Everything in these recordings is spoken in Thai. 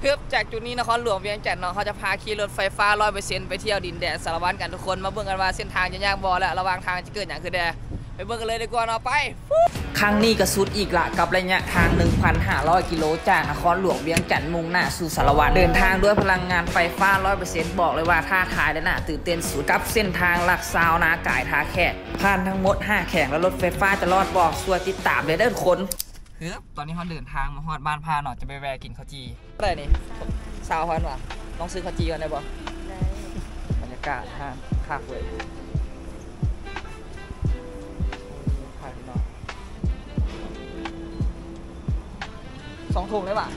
เพื่อจากจุดนี้นครหลวงเวียงจันทร์เนาะเขาจะพาขี่รถไฟฟ้า 100% ไปเที่ยวดินแดนสารวัตรกันทุกคนมาเบิ่งกันว่าเส้นทางจะยากบ่และระหว่างทางจะเกิดอย่างคือแดไปเบิ่งกันเลยดีกว่าเนาะไปครั้งนี้ก็สุดอีกละกับระยะทาง 1,500 กิโลจากนครหลวงเวียงจันทร์มุ่งหน้าสู่สารวัตรเดินทางด้วยพลังงานไฟฟ้า 100% บอกเลยว่าท่าทายและน่าตื่นเต้นสุดกับเส้นทางลักซาวนาก่ายทาแขกผ่านทั้งหมด5แข่งและรถไฟฟ้าจะรอดบอกส่วนติดตามเลยเด้อทุกคนตอนนี้เขาเดินทางมาฮอดบ้านพาหน่อยจะไปแวะกินข้าวจีอะไรนี่สาวพันว่ะลองซื้อข้าวจีกันได้บ่ได้บรรยากาศห้างคักเลยคักเนาะ2 ถุงได้ป่ะ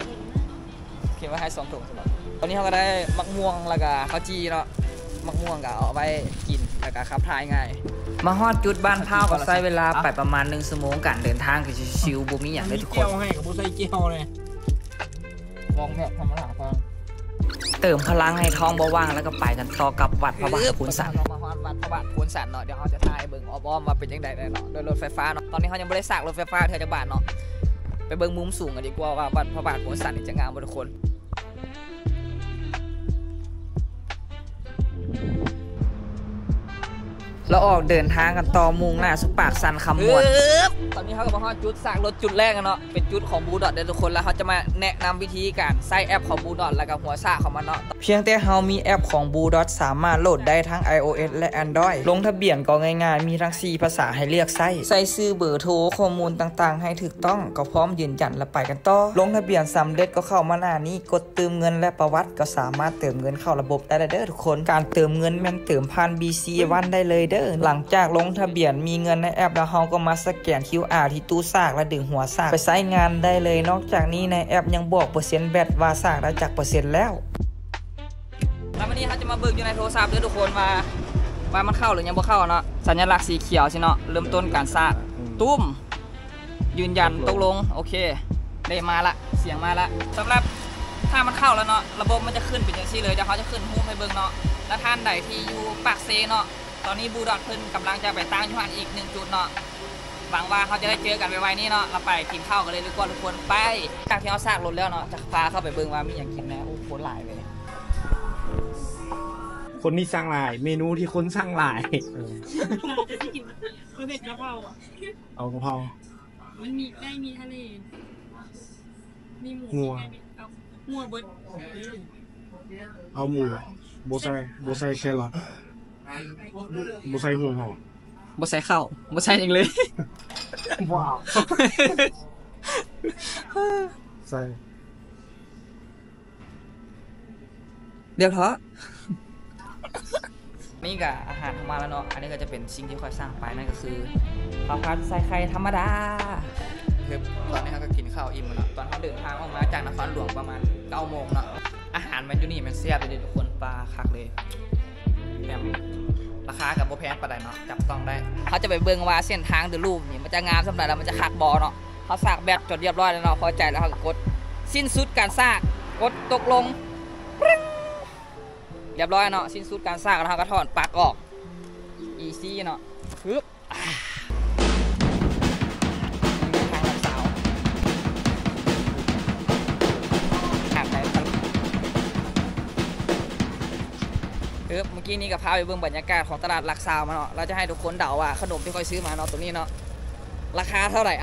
เขียนว่าให้2 ถุงใช่ป่ะตอนนี้เขาก็ได้มักม่วงแล้วก็ข้าวจีเนาะมักม่วงก็เอาไปกินแล้วก็ขับถ่ายง่ายมาฮอดจุดบ้านพาวก็ใช้เวลาไปประมาณ1 ชั่วโมงการเดินทางคือชิวๆบ่มีอย่างเลยทุกคนให้กับบ่ใส่เกี๊ยวเลยลองแบบธรรมดาฟังเติมพลังให้ท้องว่างแล้วก็ไปกันต่อกับวัดพระบาทพูนสันมาฮอดวัดพระบาทพูนสันเนาะเดี๋ยวเขาจะถ่ายเบิ่งอ้อมๆมาเป็นยังไงเนาะโดยรถไฟฟ้าเนาะตอนนี้เขายังไม่ได้สร้างรถไฟฟ้าเทศบาลเนาะไปเบิ่งมุมสูงกันดีกว่าว่าวัดพระบาทพูนสันจะงามบ่ทุกคนเราออกเดินทางกันต่อมุ่งหน้าสุปากซันคำมวนตอนนี้เขาก็มาฮอดจุดสร้างรถจุดแรกกันเนาะเป็นจุดของบูดอทเด้อทุกคนแล้วเขาจะมาแนะนำวิธีการใส่แอปของบูดอทแล้วก็หัวซ่าของมันเนาะเพียงแต่เรามีแอปของบูดอทสามารถโหลดได้ทั้ง iOS และ Android ลงทะเบียนก็ง่ายๆมีทั้ง4 ภาษาให้เลือกใส่ชื่อเบอร์โทรข้อมูลต่างๆให้ถูกต้องก็พร้อมยืนยันและไปกันต่อลงทะเบียนสำเร็จก็เข้ามาหน้านี้กดเติมเงินและประวัติก็สามารถเติมเงินเข้าระบบได้เด้อทุกคนการเติมเงินแม่นเติมผ่าน BC1 ได้เลยเด้อหลังจากลงทะเบียนมีเงินในแอปแล้วเราก็มาสแกน QR ที่ตู้ซากและดึงหัวซากไปใช้งานได้เลยนอกจากนี้ในแอปยังบอกเปอร์เซ็นต์แบตว่าซากได้จากเปอร์เซ็นต์แล้ววันนี้เขาจะมาเบิกอยู่ในโทรศัพท์ด้วยทุกคนว่ามันเข้าหรือยังบ่เข้าเนาะสัญลักษณ์สีเขียวใช่เนาะเริ่มต้นการซากตุ้มยืนยันตกลงโอเคได้มาละเสียงมาละสำหรับถ้ามันเข้าแล้วเนาะระบบมันจะขึ้นเป็นอย่างนี้เลยเดี๋ยวเขาจะขึ้นรูปให้เบิ่งเนาะและท่านใดที่อยู่ปากเซเนาะตอนนี้บูดอทเพิ่นกำลังจะไปตั้งอยู่อีก1 จุดเนาะหวังว่าเขาจะได้เจอกันไวๆนี้เนาะเราไปกินข้าวกันเลยดีกว่าทุกคนไปจากที่เขาซากรถแล้วเนาะจะพาเข้าไปเบิ่งว่ามีอย่างกินแน่โอ้โหหลายเลยคนที่สร้างลายเมนูที่คนสร้างลายไม่เป็นกะเพราอ่ะเอากะเพรามันมีได้มีทะเลมีหมูเอาหมูบดเอาหมูโบไซแครอทโบไซหัวหอมบ่ใส่ข้าวบ่ใส่ยังเลยว้าวใส่เดี๋ยวเถอะนี่กับอาหารมาแล้วเนาะอันนี้ก็จะเป็นสิ่งที่ค่อยสร้างไปนั่นก็คือข้าวผัดใส่ไข่ธรรมดาคือตอนนี้เขาก็กินข้าวอิ่มแล้วตอนเขาเดินทางออกมาจากนครหลวงประมาณ9 โมงเนาะอาหารมันอยู่นี่มันแซ่บเลยทุกคนปลาคักเลยแบบราคากับโบแพงปานใดเนาะจับต้องได้เขาจะไปเบิ่งว่าเส้นทางหรือรูปนี่มันจะงามสำหรับแล้วมันจะคักบอเนาะเขาซากแบบจดเรียบร้อยแล้วเนาะพอใจแล้วเขาก็กดสิ้นสุดการซากกดตกลงเรียบร้อยเนาะสิ้นสุดการซากแล้วเขาก็ถอนปากออกอีซี่เนาะปึ๊บทางสาวเมื่อกี้นี้กับพาไปเบิ่งบรรยากาศของตลาดลักซาวมาเนาะเราจะให้ทุกคนเดาว่าขนมที่ค่อยซื้อมาเนาะตัวนี้เนาะราคาเท่าไหร่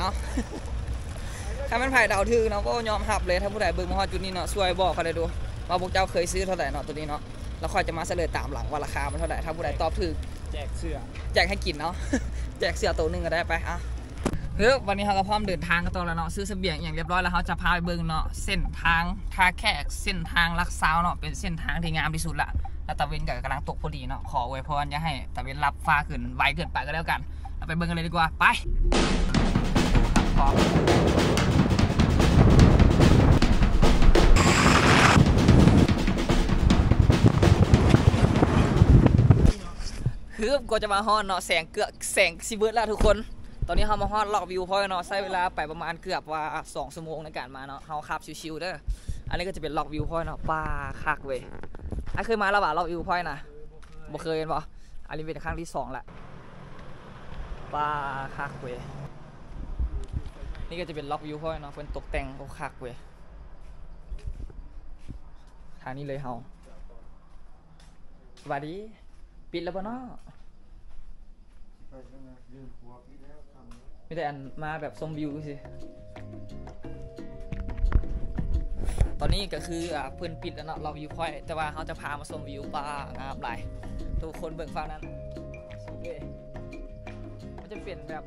ถ้ามันไผ่เดาถือเนาะก็ยอมหับเลยถ้าผู้ใดเบิ่งมาฮอดจุดนี้เนาะช่วยบอกเขาเลยดูว่าพวกเจ้าเคยซื้อเท่าไหร่เนาะตัวนี้เนาะแล้วค่อยจะมาเฉลยตามหลังว่าราคามันเท่าไหร่ถ้าผู้ใดตอบถูกแจกเสื้อแจกให้กินเนาะแจกเสื้อตัวนึงก็ได้ไปวันนี้เขาก็พร้อมเดินทางกันต่อแล้วเนาะซื้อเสบียงอย่างเรียบร้อยแล้วเขาจะพาไปเบิ่งเนาะเส้นทางท่าแขกเส้นทางลักซาวเนาะเป็นเส้นทางที่งามที่สุดละแล้วตะเวนก็กำลังตกพอดีเนาะขออวยพรอย่าให้ตะเวนรับฟ้าขึ้นไวเกินไปก็แล้วกันเราไปเบิ่งกันเลยดีกว่าไปก็จะมาฮอดเนาะแสงซีเบิร์ดแล้วทุกคนตอนนี้เขามาฮอดล็อกวิวพอยต์เนาะใช้เวลาไปประมาณเกือบว่า2 ชั่วโมงในการมาเนาะเขาขับชิวๆเด้ออันนี้ก็จะเป็นล็อกวิวพอยต์เนาะป้าคักเว้ยเคยมาแล้วป่ะล็อกวิวพอยต์นะบ่เคยเห็นป่ะอันนี้เป็นครั้งที่2แหละป้าคักเว้ยนี่ก็จะเป็นล็อกวิวพอยต์เนาะเป็นตกแต่งคักเว้ย ทางนี้เลยเฮาสวัสดีปิดแล้วป่ะเนาะไม่ได้อันมาแบบชมวิวสิตอนนี้ก็คือเพื่อนปิดแล้วเนาะเราวิวพอยต์แต่ว่าเขาจะพามาชมวิวป่างามหลายทุกคนเบิ่งฝั่งนั้นสุดเลยมันจะเปลี่ยนแบบ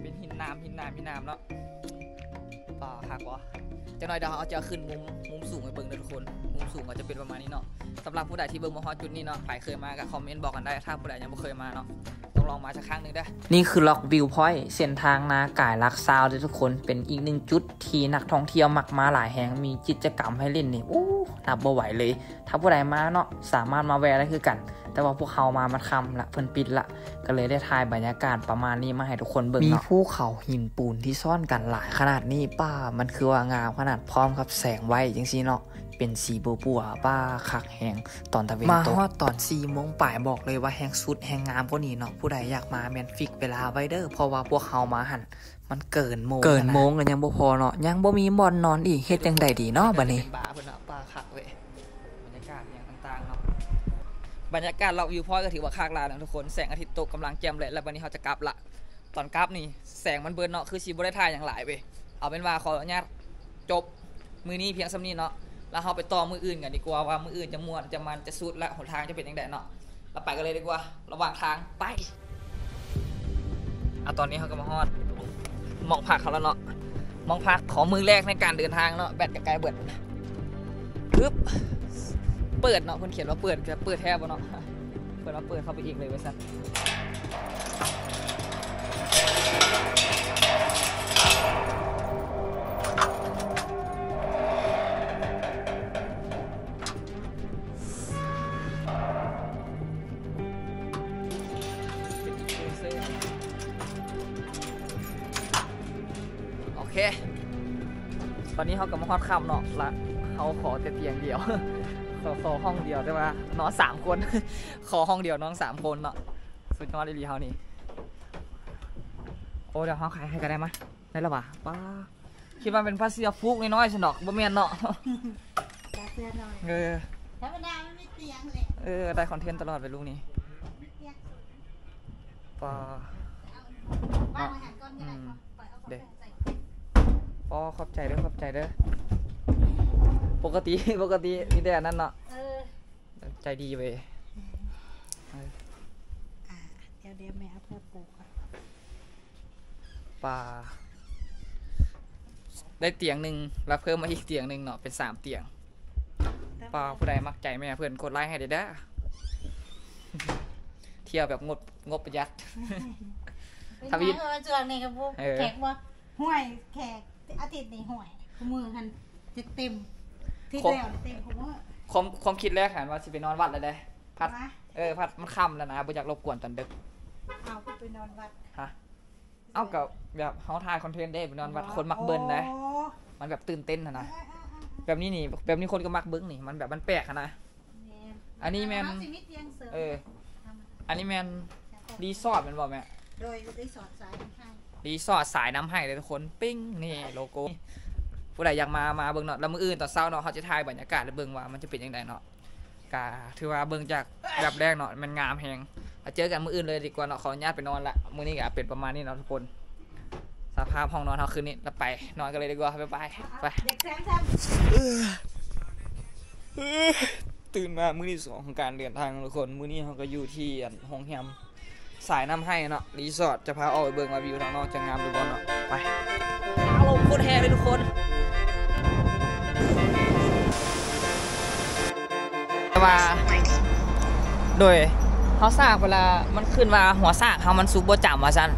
เป็นหินน้ำเนาะป่าคักวะจะหน่อยเดี๋ยวเขาจะขึ้นมุมสูงไปเบิ่งเลยทุกคนมุมสูงก็จะเป็นประมาณนี้เนาะสำหรับผู้ใดที่เบิ่งมาฮอตจุดนี้เนาะใครเคยมาก็คอมเมนต์บอกกันได้ถ้าผู้ใดยังไม่เคยมาเนาะต้องลองมาสักครั้งหนึ่งได้นี่คือล็อกวิวพอยต์เส้นทางนาก่ายลักซาวด้วยทุกคนเป็นอีกหนึ่งจุดที่นักท่องเที่ยวมักมาหลายแห่งมีกิจกรรมให้เล่นนี่นับบ่ไหวเลยถ้าผู้ใดมาเนาะสามารถมาแวะได้คือกันแต่ว่าพวกเขามามันค่ำละเพิ่นปิดละก็เลยได้ถ่ายบรรยากาศประมาณนี้มาให้ทุกคนเบิ่งเนาะมีภูเขาหินปูนที่ซ่อนกันหลายขนาดนี้ป้ามันคือว่างามขนาดพร้อมกับแสงไว้จังซี่เนาะเป็นสีบัวป้าคักแหงตอนตะเวนตกมาฮอดตอน4 โมงป่ายบอกเลยว่าแหงสุดแหงงามกว่านี้เนาะผู้ใดอยากมาแมนฟิกเวลาไว้เด้อเพราะว่าพวกเขามาหันมันเกินโมงกันยังบ่พอเนาะยังบ่มีบ่อนนอนอีกเฮ็ดจังไดดีเนาะบัดนี้บาเพิ่นเนาะป้าคักเว้ยบรรยากาศอย่างต่างๆเนาะบรรยากาศเราวิวพอยต์ก็ถือว่าคักลานะทุกคนแสงอาทิตย์ตกกำลังแจ่มเลยแล้ววันนี้เขาจะกลับละตอนกลับนี่แสงมันเบิร์นเนาะคือสิบ่ได้ถ่ายอย่างหลายเว้ยเอาเป็นว่าขออนุญาตจบมือนี้เพียงซ้ำนี้เนาะแล้วเราไปต่อมืออื่นกันดีกว่าว่ามืออื่นจะม่วนจะมันจะสุดและหนทางจะเป็นยังไงเนาะเราไปกันเลยดีกว่าระหว่างทางไปตอนนี้เขาก็มาฮอดมองพักเขาแล้วเนาะมองพักขอมือแรกในการเดินทางเนาะแบตกับไกลเบิดปึ๊บเปิดเนาะคนเขียนว่าเปิดจะเปิดแทบเนาะเปิดมาเปิดเข้าไปอีกเลยไว้ซะโอเคตอนนี้เขากับมาฮอดค่ำเนาะละเขาขอแต่เตียงเดียวขอห้องเดียวได้ป่ะนอน3 คนขอห้องเดียวน้อง3 คนเนาะสุดยอดเลยเขานี่โอ้เดี๋ยวเขาขายให้กันได้ไหมได้แล้วป่ะป้าคิดว่าเป็นพลาสติกฟุกน้อยๆสนอกบ่เมียนเนาะธรรมดาไม่เตียงเลยได้คอนเทนต์ตลอดไปลูกนี้ป้าเด็กป้าขอบใจเด้อปกตินี่แต่นั่นเนาะใจดีเว้ยเดี๋ยวแม่เอาเพื่อปลูกป่าได้เตียงหนึ่งแล้วเพิ่มมาอีกเตียงหนึ่งเนาะเป็น3 เตียงป่าผู้ใดมักใจแม่เพื่อนกดไลค์ให้ได้เที่ยวแบบงบประหยัดทวิตจวนนี่กับพวกแขกว่าห่วยแขกอาทิตย์นี้ห่วยมือหันจะเต็มที่แล้วเต็มความคิดแรกหันว่าสิไปนอนวัดเลยได้พัดมันค่ำแล้วนะบ่อยากรบกวนตอนดึกเอาไปนอนวัดฮะเอากับแบบเขาถ่ายคอนเทนต์ได้ไปนอนวัดคนมักเบิ้ลนะมันแบบตื่นเต้นนะแบบนี้คนก็มักเบิ้งนี่มันแบบมันแปลกนะอันนี้แมนอันนี้แมนรีสอร์ทมันบอกแม่โดยรีสอร์ทสายน้ำให้รีสอร์ทสายน้ำให้เลยทุกคนปิ้งนี่โลโก้ผู้ใดอยากมาเบิ่งเนาะแล้วมื้ออื่นตอนเช้าเนาะเขาจะถ่ายบรรยากาศแล้วเบิ่งว่ามันจะเป็นยังไงเนาะกาถือว่าเบิ่งจากแบบแรกเนาะมันงามแฮงเจอกันมื้ออื่นเลยดีกว่าเนาะขออนุญาตไปนอนละมื้อนี้ก็เป็นประมาณนี้เนาะทุกคนสภาพห้องนอนเขาคืนนี้เราไปนอนกันเลยดีกว่าไปตื่นมามื้อที่2ของการเดินทางทุกคนมื้อนี้เขาก็อยู่ที่ห้องแฮมสายน้ำให้เนาะรีสอร์ทจะพาออกไปเบิ่งว่าวิวทางนอกจะงามหรือบ่เนาะไปอารมณ์โคตรแฮเลยทุกคนว่าโดยเขาสร้างเวลามันขึ้นมาหัวสร้างเขามันซุกบ่จำว่าซั่น